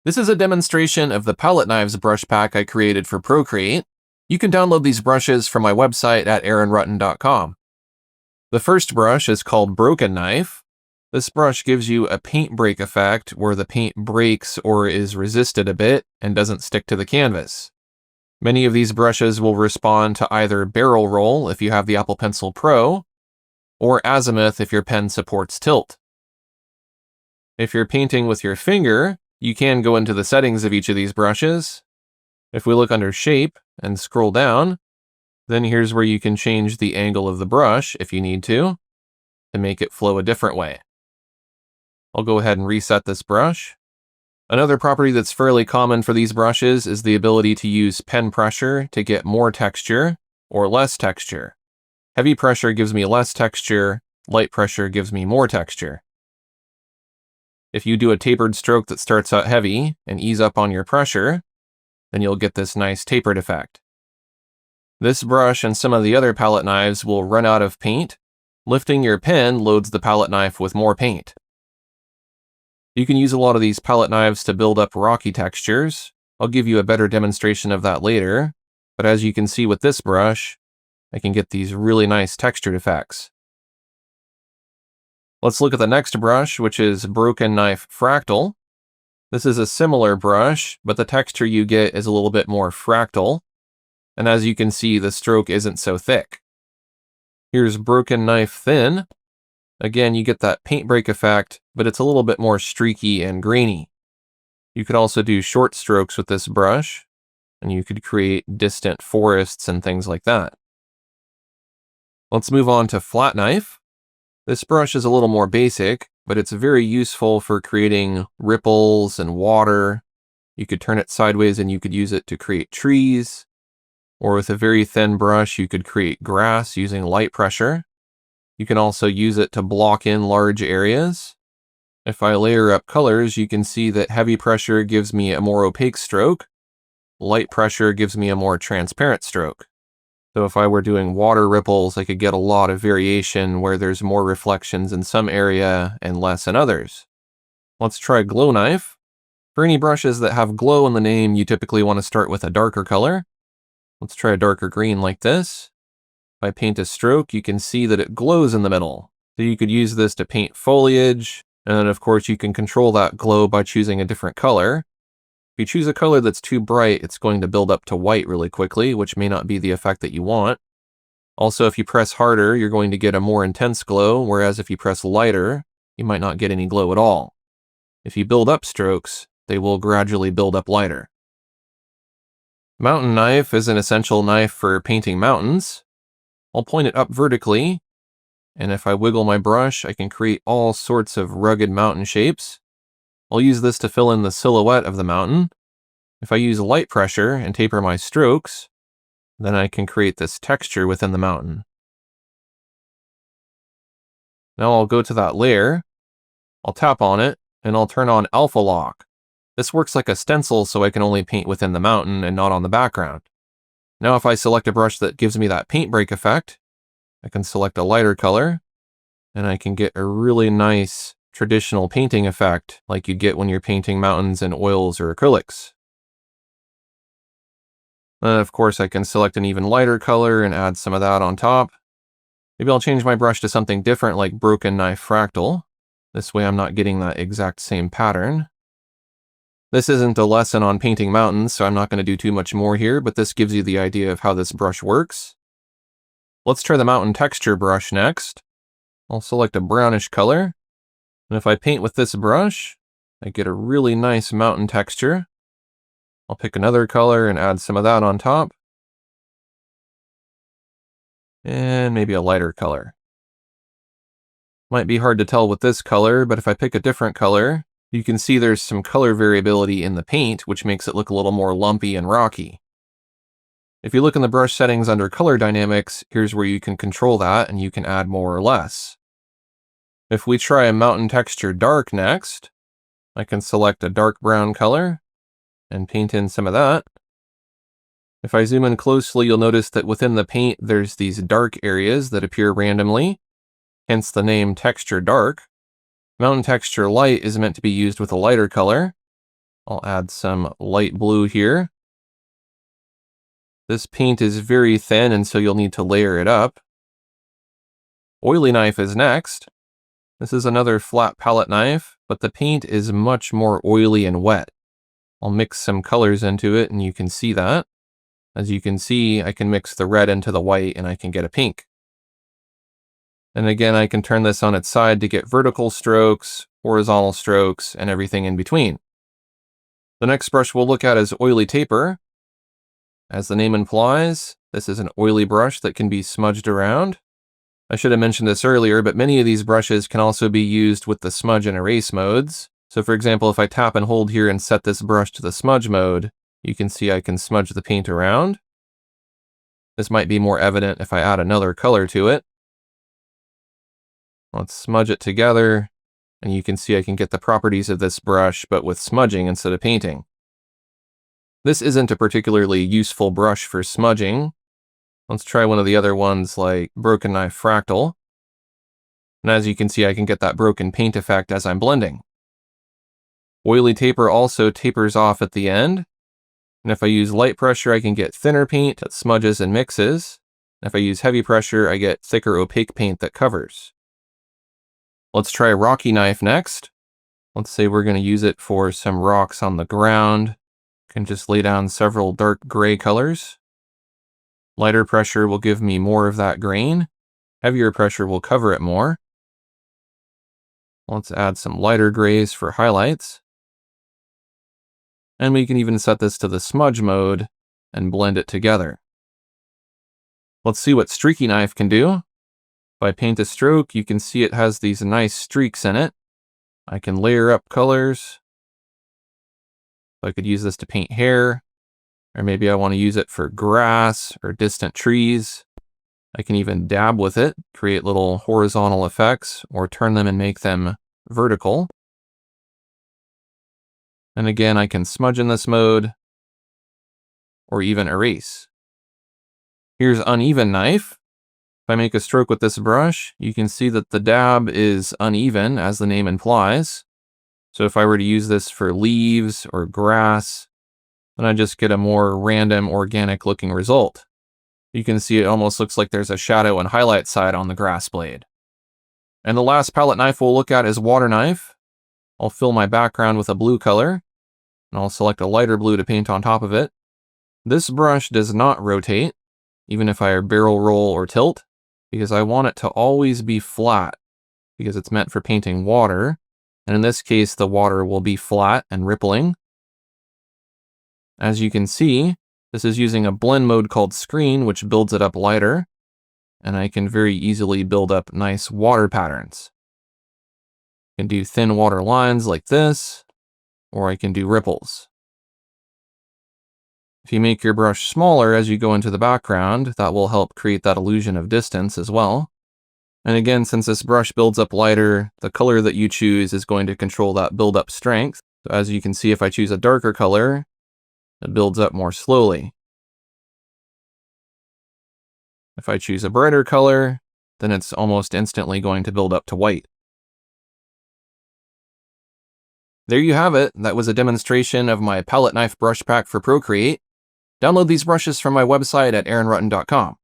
This is a demonstration of the palette knives brush pack I created for Procreate. You can download these brushes from my website at aaronrutten.com. The first brush is called Broken Knife. This brush gives you a paint break effect where the paint breaks or is resisted a bit and doesn't stick to the canvas. Many of these brushes will respond to either barrel roll if you have the Apple Pencil Pro, or azimuth if your pen supports tilt. If you're painting with your finger, you can go into the settings of each of these brushes. If we look under Shape and scroll down, then here's where you can change the angle of the brush if you need to make it flow a different way. I'll go ahead and reset this brush. Another property that's fairly common for these brushes is the ability to use pen pressure to get more texture or less texture. Heavy pressure gives me less texture, light pressure gives me more texture. If you do a tapered stroke that starts out heavy and ease up on your pressure, then you'll get this nice tapered effect. This brush and some of the other palette knives will run out of paint. Lifting your pen loads the palette knife with more paint. You can use a lot of these palette knives to build up rocky textures. I'll give you a better demonstration of that later, but as you can see with this brush, I can get these really nice textured effects. Let's look at the next brush, which is Broken Knife Fractal. This is a similar brush, but the texture you get is a little bit more fractal. And as you can see, the stroke isn't so thick. Here's Broken Knife Thin. Again, you get that paint break effect, but it's a little bit more streaky and grainy. You could also do short strokes with this brush, and you could create distant forests and things like that. Let's move on to Flat Knife. This brush is a little more basic, but it's very useful for creating ripples and water. You could turn it sideways and you could use it to create trees. Or with a very thin brush, you could create grass using light pressure. You can also use it to block in large areas. If I layer up colors, you can see that heavy pressure gives me a more opaque stroke. Light pressure gives me a more transparent stroke. So if I were doing water ripples, I could get a lot of variation where there's more reflections in some area and less in others. Let's try Glow Knife. For any brushes that have glow in the name, you typically want to start with a darker color. Let's try a darker green like this. If I paint a stroke, you can see that it glows in the middle. So you could use this to paint foliage, and then of course you can control that glow by choosing a different color. If you choose a color that's too bright, it's going to build up to white really quickly, which may not be the effect that you want. Also, if you press harder, you're going to get a more intense glow, whereas if you press lighter, you might not get any glow at all. If you build up strokes, they will gradually build up lighter. Mountain Knife is an essential knife for painting mountains. I'll point it up vertically, and if I wiggle my brush, I can create all sorts of rugged mountain shapes. I'll use this to fill in the silhouette of the mountain. If I use light pressure and taper my strokes, then I can create this texture within the mountain. Now I'll go to that layer, I'll tap on it, and I'll turn on Alpha Lock. This works like a stencil, so I can only paint within the mountain and not on the background. Now if I select a brush that gives me that paint break effect, I can select a lighter color, and I can get a really nice traditional painting effect like you'd get when you're painting mountains in oils or acrylics. And of course I can select an even lighter color and add some of that on top. Maybe I'll change my brush to something different like Broken Knife Fractal. This way I'm not getting that exact same pattern. This isn't a lesson on painting mountains, so I'm not going to do too much more here, but this gives you the idea of how this brush works. Let's try the mountain texture brush next. I'll select a brownish color, and if I paint with this brush, I get a really nice mountain texture. I'll pick another color and add some of that on top. And maybe a lighter color. Might be hard to tell with this color, but if I pick a different color, you can see there's some color variability in the paint, which makes it look a little more lumpy and rocky. If you look in the brush settings under color dynamics, here's where you can control that and you can add more or less. If we try a mountain texture dark next, I can select a dark brown color and paint in some of that. If I zoom in closely, you'll notice that within the paint, there's these dark areas that appear randomly, hence the name Texture Dark. Mountain Texture Light is meant to be used with a lighter color. I'll add some light blue here. This paint is very thin, and so you'll need to layer it up. Oily knife is next. This is another flat palette knife, but the paint is much more oily and wet. I'll mix some colors into it, and you can see that. As you can see, I can mix the red into the white, and I can get a pink. And again, I can turn this on its side to get vertical strokes, horizontal strokes, and everything in between. The next brush we'll look at is Oily Taper. As the name implies, this is an oily brush that can be smudged around. I should have mentioned this earlier, but many of these brushes can also be used with the smudge and erase modes. So for example, if I tap and hold here and set this brush to the smudge mode, you can see I can smudge the paint around. This might be more evident if I add another color to it. Let's smudge it together, and you can see I can get the properties of this brush, but with smudging instead of painting. This isn't a particularly useful brush for smudging. Let's try one of the other ones like Broken Knife Fractal. And as you can see, I can get that broken paint effect as I'm blending. Oily Taper also tapers off at the end. And if I use light pressure, I can get thinner paint that smudges and mixes. And if I use heavy pressure, I get thicker opaque paint that covers. Let's try Rocky Knife next. Let's say we're going to use it for some rocks on the ground. Can just lay down several dark gray colors. Lighter pressure will give me more of that grain. Heavier pressure will cover it more. Let's add some lighter grays for highlights. And we can even set this to the smudge mode and blend it together. Let's see what Streaky Knife can do. If I paint a stroke, you can see it has these nice streaks in it. I can layer up colors. I could use this to paint hair, or maybe I want to use it for grass or distant trees. I can even dab with it, create little horizontal effects, or turn them and make them vertical. And again, I can smudge in this mode, or even erase. Here's Uneven Knife. If I make a stroke with this brush, you can see that the dab is uneven, as the name implies. So if I were to use this for leaves or grass, then I just get a more random, organic looking result. You can see it almost looks like there's a shadow and highlight side on the grass blade. And the last palette knife we'll look at is Water Knife. I'll fill my background with a blue color, and I'll select a lighter blue to paint on top of it. This brush does not rotate, even if I barrel roll or tilt, because I want it to always be flat, because it's meant for painting water. And in this case, the water will be flat and rippling. As you can see, this is using a blend mode called Screen, which builds it up lighter. And I can very easily build up nice water patterns. I can do thin water lines like this, or I can do ripples. If you make your brush smaller as you go into the background, that will help create that illusion of distance as well. And again, since this brush builds up lighter, the color that you choose is going to control that build-up strength. So as you can see, if I choose a darker color, it builds up more slowly. If I choose a brighter color, then it's almost instantly going to build up to white. There you have it. That was a demonstration of my palette knife brush pack for Procreate. Download these brushes from my website at aaronrutten.com.